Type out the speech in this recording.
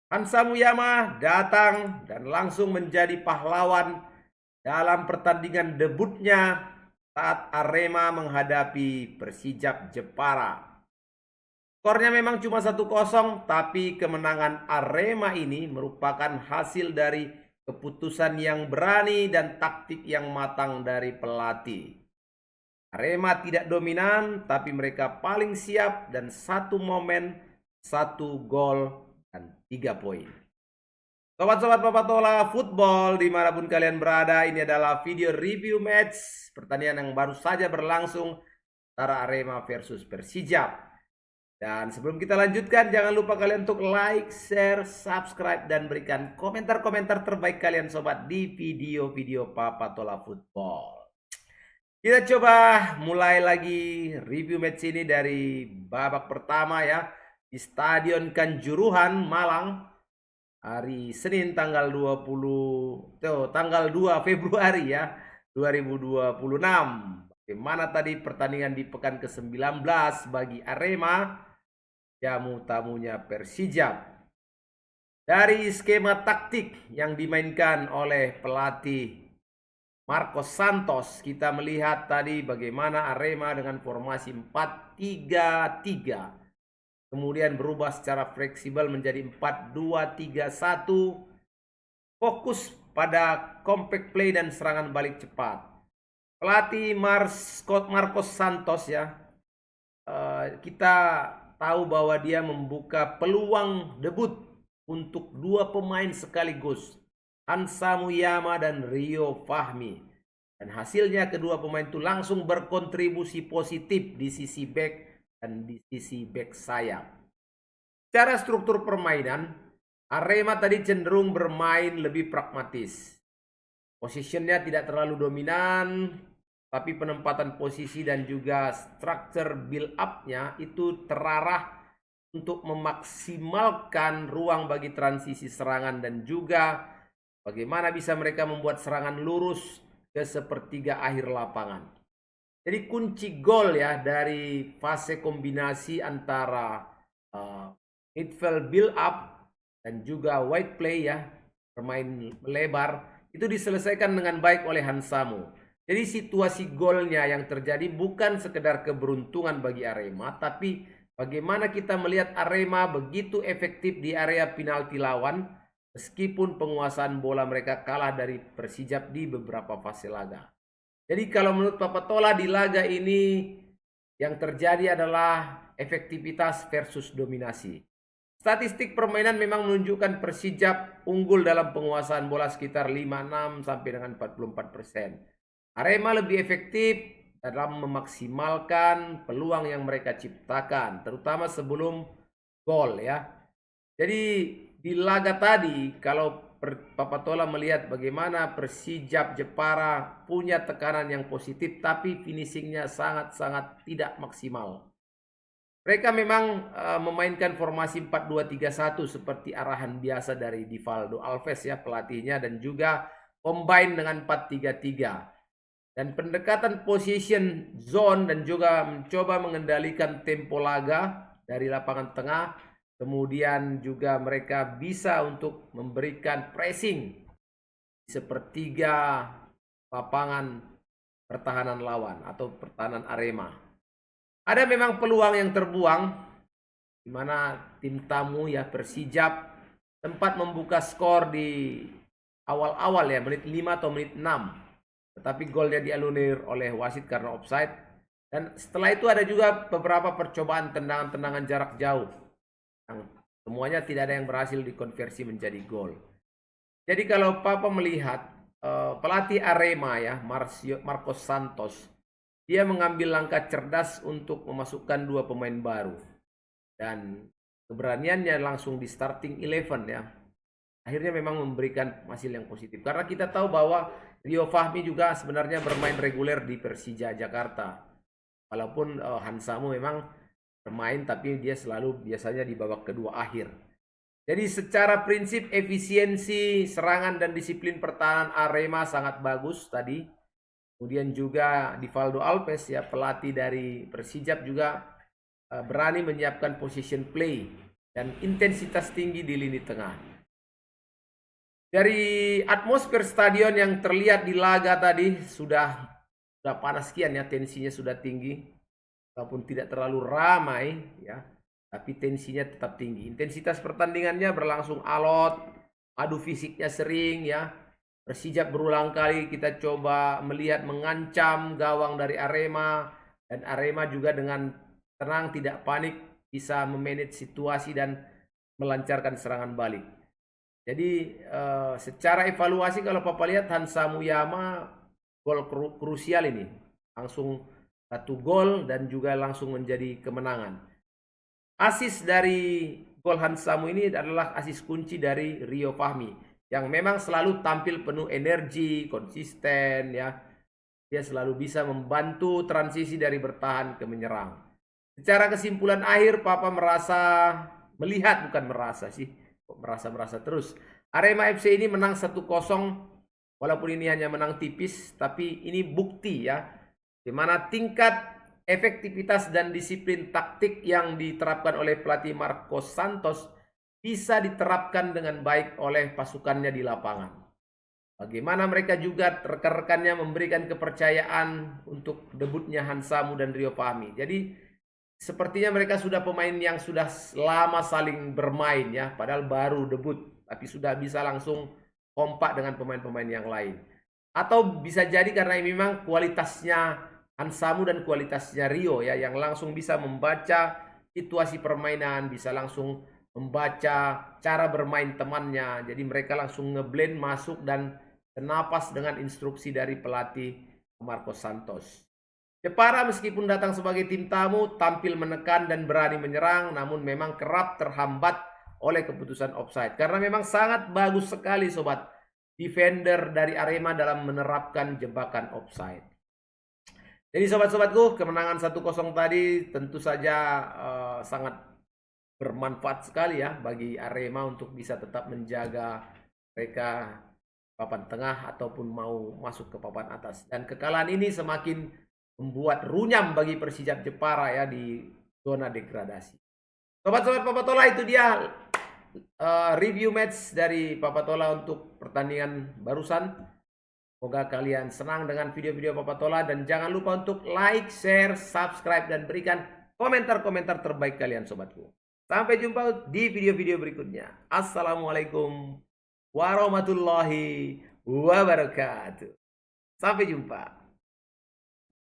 Hansa Muyama datang dan langsung menjadi pahlawan dalam pertandingan debutnya saat Arema menghadapi Persijap Jepara. Skornya memang cuma 1-0, tapi kemenangan Arema ini merupakan hasil dari keputusan yang berani dan taktik yang matang dari pelatih. Arema tidak dominan, tapi mereka paling siap dan satu momen, satu gol, dan 3 poin. Sobat-sobat Papatola Football dimanapun kalian berada, ini adalah video review match pertandingan yang baru saja berlangsung antara Arema versus Persijap. Dan sebelum kita lanjutkan, jangan lupa kalian untuk like, share, subscribe, dan berikan komentar-komentar terbaik kalian sobat di video-video Papatola Football. Kita coba mulai lagi review match ini dari babak pertama ya, di Stadion Kanjuruhan, Malang, hari Senin tanggal 2 Februari ya, 2026. Bagaimana tadi pertandingan di pekan ke-19 bagi Arema, jamu-tamunya Persijap. Dari skema taktik yang dimainkan oleh pelatih Marcos Santos, kita melihat tadi bagaimana Arema dengan formasi 4-3-3. Kemudian berubah secara fleksibel menjadi 4-2-3-1. Fokus pada compact play dan serangan balik cepat. Pelatih Marcos Santos ya, kita tahu bahwa dia membuka peluang debut untuk 2 pemain sekaligus, Hansa Muyama dan Rio Fahmi. Dan hasilnya kedua pemain itu langsung berkontribusi positif di sisi back dan di sisi back sayap. Secara struktur permainan, Arema tadi cenderung bermain lebih pragmatis. Positionnya tidak terlalu dominan, tapi penempatan posisi dan juga structure build up-nya itu terarah untuk memaksimalkan ruang bagi transisi serangan dan juga bagaimana bisa mereka membuat serangan lurus ke sepertiga akhir lapangan. Jadi kunci gol ya dari fase kombinasi antara midfield build up dan juga wide play ya, bermain lebar, itu diselesaikan dengan baik oleh Hansamu. Jadi situasi golnya yang terjadi bukan sekedar keberuntungan bagi Arema, tapi bagaimana kita melihat Arema begitu efektif di area penalti lawan, meskipun penguasaan bola mereka kalah dari Persijap di beberapa fase laga. Jadi kalau menurut Papatola di laga ini yang terjadi adalah efektivitas versus dominasi. Statistik permainan memang menunjukkan Persijap unggul dalam penguasaan bola sekitar 56 sampai dengan 44%. Arema lebih efektif dalam memaksimalkan peluang yang mereka ciptakan, terutama sebelum gol ya. Jadi di laga tadi, kalau Papatola melihat bagaimana Persijap Jepara punya tekanan yang positif, tapi finishingnya sangat-sangat tidak maksimal. Mereka memang memainkan formasi 4-2-3-1 seperti arahan biasa dari Divaldo Alves ya pelatihnya, dan juga combine dengan 4-3-3. Dan pendekatan position zone dan juga mencoba mengendalikan tempo laga dari lapangan tengah. Kemudian juga mereka bisa untuk memberikan pressing di sepertiga lapangan pertahanan lawan atau pertahanan Arema. Ada memang peluang yang terbuang di mana tim tamu ya Persijap sempat membuka skor di awal-awal ya, menit 5 atau menit 6. Tetapi golnya dianulir oleh wasit karena offside. Dan setelah itu ada juga beberapa percobaan tendangan-tendangan jarak jauh, yang semuanya tidak ada yang berhasil dikonversi menjadi gol. Jadi kalau Papa melihat pelatih Arema ya, Marcos Santos, dia mengambil langkah cerdas untuk memasukkan 2 pemain baru. Dan keberaniannya langsung di starting 11 ya, akhirnya memang memberikan hasil yang positif. Karena kita tahu bahwa Rio Fahmi juga sebenarnya bermain reguler di Persija Jakarta. Walaupun Hansamu memang bermain, tapi dia selalu biasanya di babak kedua akhir. Jadi secara prinsip efisiensi serangan dan disiplin pertahanan Arema sangat bagus tadi. Kemudian juga Divaldo Alves ya pelatih dari Persijap juga berani menyiapkan position play dan intensitas tinggi di lini tengah. Dari atmosfer stadion yang terlihat di laga tadi sudah panas sekian ya, tensinya sudah tinggi. Walaupun tidak terlalu ramai ya, tapi tensinya tetap tinggi. Intensitas pertandingannya berlangsung alot, adu fisiknya sering ya. Persijap berulang kali kita coba melihat mengancam gawang dari Arema, dan Arema juga dengan tenang tidak panik bisa memanage situasi dan melancarkan serangan balik. Jadi secara evaluasi kalau Papa lihat Hansa Muyama gol krusial ini. Langsung 1 gol dan juga langsung menjadi kemenangan. Asis dari gol Hansamu ini adalah asis kunci dari Rio Fahmi yang memang selalu tampil penuh energi, konsisten ya. Dia selalu bisa membantu transisi dari bertahan ke menyerang. Secara kesimpulan akhir Papa melihat bukan merasa sih. Kok merasa terus. Arema FC ini menang 1-0 walaupun ini hanya menang tipis, tapi ini bukti ya di mana tingkat efektivitas dan disiplin taktik yang diterapkan oleh pelatih Marcos Santos bisa diterapkan dengan baik oleh pasukannya di lapangan. Bagaimana mereka juga rekan-rekannya memberikan kepercayaan untuk debutnya Hansamu dan Rio Fahmi. Jadi sepertinya mereka sudah pemain yang sudah lama saling bermain ya, padahal baru debut, tapi sudah bisa langsung kompak dengan pemain-pemain yang lain. Atau bisa jadi karena memang kualitasnya Hansamu dan kualitasnya Rio ya, yang langsung bisa membaca situasi permainan, bisa langsung membaca cara bermain temannya. Jadi mereka langsung ngeblend masuk dan senapas dengan instruksi dari pelatih Marcos Santos. Jepara meskipun datang sebagai tim tamu tampil menekan dan berani menyerang, namun memang kerap terhambat oleh keputusan offside. Karena memang sangat bagus sekali sobat defender dari Arema dalam menerapkan jebakan offside. Jadi sobat-sobatku, kemenangan 1-0 tadi tentu saja sangat bermanfaat sekali ya bagi Arema untuk bisa tetap menjaga mereka papan tengah ataupun mau masuk ke papan atas. Dan kekalahan ini semakin membuat runyam bagi Persijap Jepara ya di zona degradasi. Sobat-sobat Papatola, itu dia review match dari Papatola untuk pertandingan barusan. Semoga kalian senang dengan video-video Papatola dan jangan lupa untuk like, share, subscribe dan berikan komentar-komentar terbaik kalian sobatku. Sampai jumpa di video-video berikutnya. Assalamualaikum warahmatullahi wabarakatuh. Sampai jumpa.